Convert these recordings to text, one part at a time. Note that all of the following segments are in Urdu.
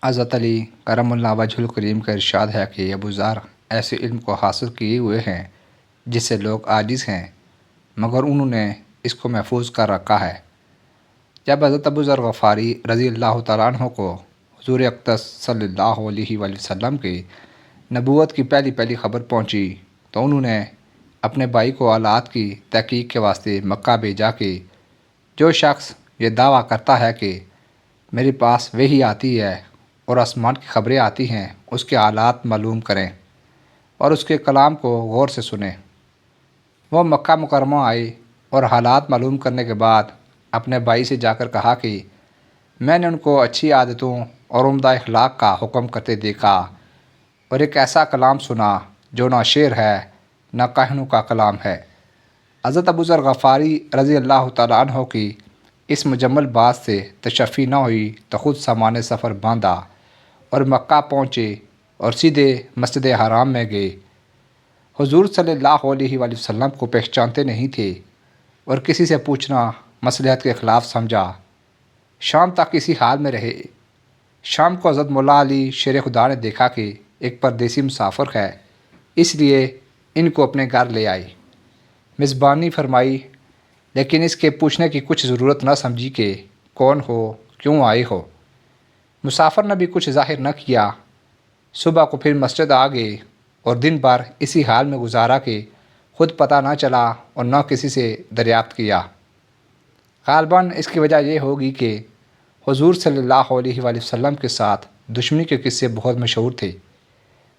حضرت علی کرم اللہ وجہ الکریم کا ارشاد ہے کہ ابو ذر ایسے علم کو حاصل کیے ہوئے ہیں جس سے لوگ عاجز ہیں، مگر انہوں نے اس کو محفوظ کر رکھا ہے۔ جب حضرت ابو ذر غفاری رضی اللہ تعالیٰ عنہ کو حضور اقدس صلی اللہ علیہ وآلہ وسلم کی نبوت کی پہلی خبر پہنچی تو انہوں نے اپنے بھائی کو آلات کی تحقیق کے واسطے مکہ بھیجا کہ جو شخص یہ دعویٰ کرتا ہے کہ میرے پاس وحی آتی ہے اور آسمان کی خبریں آتی ہیں، اس کے حالات معلوم کریں اور اس کے کلام کو غور سے سنیں۔ وہ مکہ مکرمہ آئے اور حالات معلوم کرنے کے بعد اپنے بھائی سے جا کر کہا کہ میں نے ان کو اچھی عادتوں اور عمدہ اخلاق کا حکم کرتے دیکھا اور ایک ایسا کلام سنا جو نہ شعر ہے نہ کاہنوں کا کلام ہے۔ حضرت ابو ذر غفاری رضی اللہ تعالیٰ عنہ کی اس مجمل بات سے تشفی نہ ہوئی تو خود سامان سفر باندھا اور مکہ پہنچے اور سیدھے مسجد حرام میں گئے۔ حضور صلی اللہ علیہ وآلہ وسلم کو پہچانتے نہیں تھے اور کسی سے پوچھنا مصلحت کے خلاف سمجھا۔ شام تک اسی حال میں رہے۔ شام کو حضرت مولا علی شیر خدا نے دیکھا کہ ایک پردیسی مسافر ہے، اس لیے ان کو اپنے گھر لے آئی، میزبانی فرمائی، لیکن اس کے پوچھنے کی کچھ ضرورت نہ سمجھی کہ کون ہو، کیوں آئے ہو۔ مسافر نے بھی کچھ ظاہر نہ کیا۔ صبح کو پھر مسجد آ گئے اور دن بھر اسی حال میں گزارا کہ خود پتہ نہ چلا اور نہ کسی سے دریافت کیا۔ غالباً اس کی وجہ یہ ہوگی کہ حضور صلی اللہ علیہ وآلہ وسلم کے ساتھ دشمنی کے قصے بہت مشہور تھے۔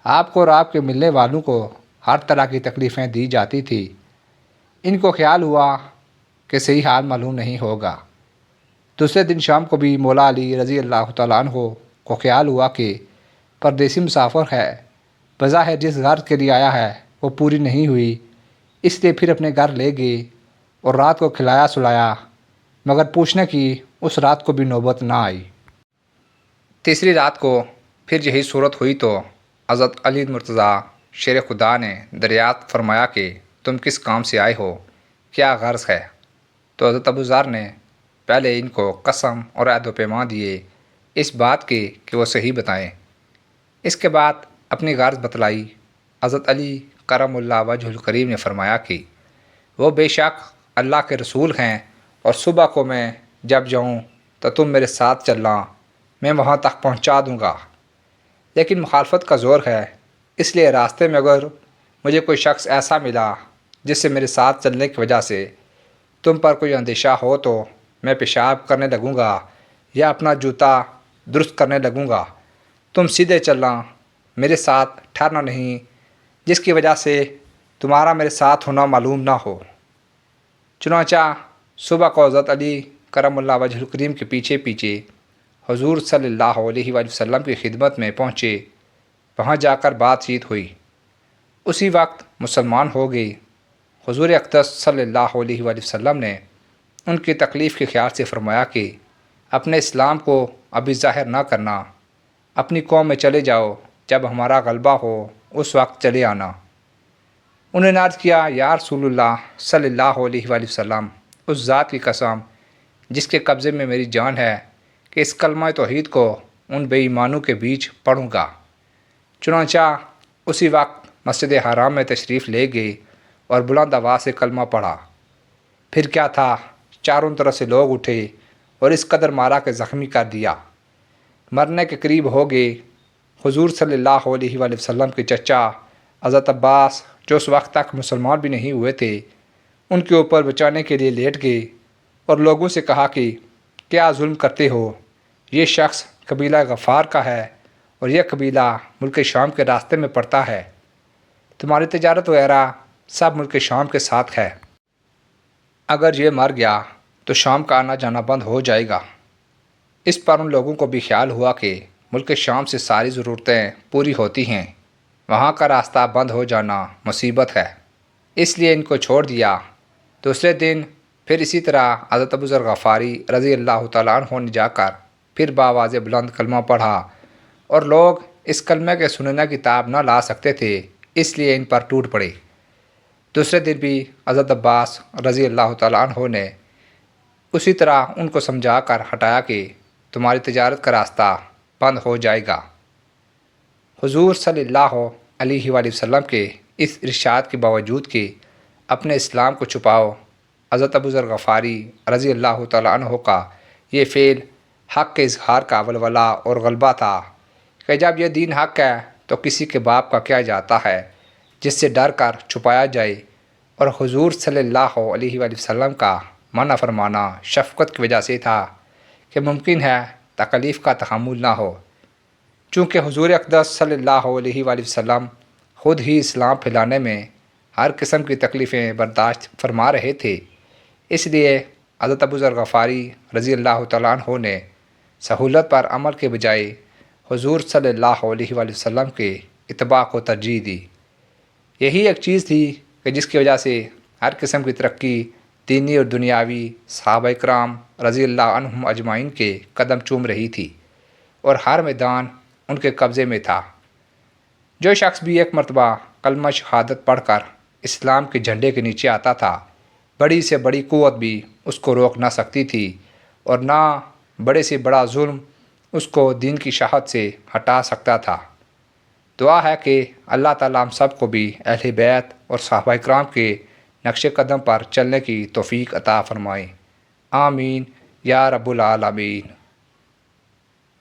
آپ کو اور آپ کے ملنے والوں کو ہر طرح کی تکلیفیں دی جاتی تھی۔ ان کو خیال ہوا کہ صحیح حال معلوم نہیں ہوگا۔ دوسرے دن شام کو بھی مولا علی رضی اللہ تعالیٰ عنہ کو خیال ہوا کہ پردیسی مسافر ہے، بظاہر جس غرض کے لیے آیا ہے وہ پوری نہیں ہوئی، اس لیے پھر اپنے گھر لے گئے اور رات کو کھلایا سلایا، مگر پوچھنے کی اس رات کو بھی نوبت نہ آئی۔ تیسری رات کو پھر یہی صورت ہوئی تو حضرت علی مرتضیٰ شیر خدا نے دریافت فرمایا کہ تم کس کام سے آئے ہو، کیا غرض ہے؟ تو حضرت ابو ذر نے پہلے ان کو قسم اور عہد و پیمان دیے اس بات کی کہ وہ صحیح بتائیں۔ اس کے بعد اپنی غرض بتلائی۔ حضرت علی کرم اللہ وجہ الکریم نے فرمایا کہ وہ بے شک اللہ کے رسول ہیں اور صبح کو میں جب جاؤں تو تم میرے ساتھ چلنا، میں وہاں تک پہنچا دوں گا، لیکن مخالفت کا زور ہے، اس لیے راستے میں اگر مجھے کوئی شخص ایسا ملا جس سے میرے ساتھ چلنے کی وجہ سے تم پر کوئی اندیشہ ہو تو میں پیشاب کرنے لگوں گا یا اپنا جوتا درست کرنے لگوں گا، تم سیدھے چلنا، میرے ساتھ ٹھہرنا نہیں، جس کی وجہ سے تمہارا میرے ساتھ ہونا معلوم نہ ہو۔ چنانچہ صبح کو حضرت علی کرم اللہ وجہ الکریم کے پیچھے پیچھے حضور صلی اللہ علیہ وآلہ وسلم کی خدمت میں پہنچے۔ وہاں جا کر بات چیت ہوئی، اسی وقت مسلمان ہو گئے۔ حضور اقدس صلی اللہ علیہ وآلہ وسلم نے ان کی تکلیف کے خیال سے فرمایا کہ اپنے اسلام کو ابھی ظاہر نہ کرنا، اپنی قوم میں چلے جاؤ، جب ہمارا غلبہ ہو اس وقت چلے آنا۔ انہوں نے عرض کیا، یا رسول اللہ صلی اللہ علیہ وآلہ وسلم، اس ذات کی قسم جس کے قبضے میں میری جان ہے کہ اس کلمہ توحید کو ان بے ایمانوں کے بیچ پڑھوں گا۔ چنانچہ اسی وقت مسجد حرام میں تشریف لے گئے اور بلند آواز سے کلمہ پڑھا۔ پھر کیا تھا، چاروں طرف سے لوگ اٹھے اور اس قدر مارا کہ زخمی کر دیا، مرنے کے قریب ہو گئے۔ حضور صلی اللہ علیہ وآلہ وسلم کے چچا حضرت عباس جو اس وقت تک مسلمان بھی نہیں ہوئے تھے، ان کے اوپر بچانے کے لیے لیٹ گئے اور لوگوں سے کہا کہ کیا ظلم کرتے ہو، یہ شخص قبیلہ غفار کا ہے اور یہ قبیلہ ملک شام کے راستے میں پڑتا ہے، تمہاری تجارت وغیرہ سب ملک شام کے ساتھ ہے، اگر یہ مر گیا تو شام کا آنا جانا بند ہو جائے گا۔ اس پر ان لوگوں کو بھی خیال ہوا کہ ملک شام سے ساری ضرورتیں پوری ہوتی ہیں، وہاں کا راستہ بند ہو جانا مصیبت ہے، اس لیے ان کو چھوڑ دیا۔ دوسرے دن پھر اسی طرح حضرت ابو ذر غفاری رضی اللہ تعالیٰ عنہ نے جا کر پھر بآواز بلند کلمہ پڑھا اور لوگ اس کلمے کے سننے کی تاب نہ لا سکتے تھے، اس لیے ان پر ٹوٹ پڑے۔ دوسرے دن بھی حضرت عباس رضی اللہ تعالیٰ عنہ نے اسی طرح ان کو سمجھا کر ہٹایا کہ تمہاری تجارت کا راستہ بند ہو جائے گا۔ حضور صلی اللہ علیہ وآلہ وسلم کے اس ارشاد کے باوجود کہ اپنے اسلام کو چھپاؤ، حضرت ابو ذر غفاری رضی اللہ تعالیٰ عنہ کا یہ فعل حق کے اظہار کا ولولہ اور غلبہ تھا کہ جب یہ دین حق ہے تو کسی کے باپ کا کیا جاتا ہے جس سے ڈر کر چھپایا جائے، اور حضور صلی اللہ علیہ وآلہ وسلم کا منع فرمانا شفقت کی وجہ سے تھا کہ ممکن ہے تکلیف کا تحمل نہ ہو۔ چونکہ حضور اقدس صلی اللہ علیہ وآلہ وسلم خود ہی اسلام پھیلانے میں ہر قسم کی تکلیفیں برداشت فرما رہے تھے، اس لیے حضرت ابو ذر غفاری رضی اللہ تعالیٰ عنہ نے سہولت پر عمل کے بجائے حضور صلی اللہ علیہ وآلہ وسلم کے اتباع کو ترجیح دی۔ یہی ایک چیز تھی کہ جس کی وجہ سے ہر قسم کی ترقی دینی اور دنیاوی صحابہ کرام رضی اللہ عنہم اجمعین کے قدم چوم رہی تھی اور ہر میدان ان کے قبضے میں تھا۔ جو شخص بھی ایک مرتبہ کلمہ شہادت پڑھ کر اسلام کے جھنڈے کے نیچے آتا تھا، بڑی سے بڑی قوت بھی اس کو روک نہ سکتی تھی، اور نہ بڑے سے بڑا ظلم اس کو دین کی شاہد سے ہٹا سکتا تھا۔ دعا ہے کہ اللہ تعالیٰ ہم سب کو بھی اہل بیت اور صحابہ کرام کے نقش قدم پر چلنے کی توفیق عطا فرمائیں۔ آمین یا رب العالمین۔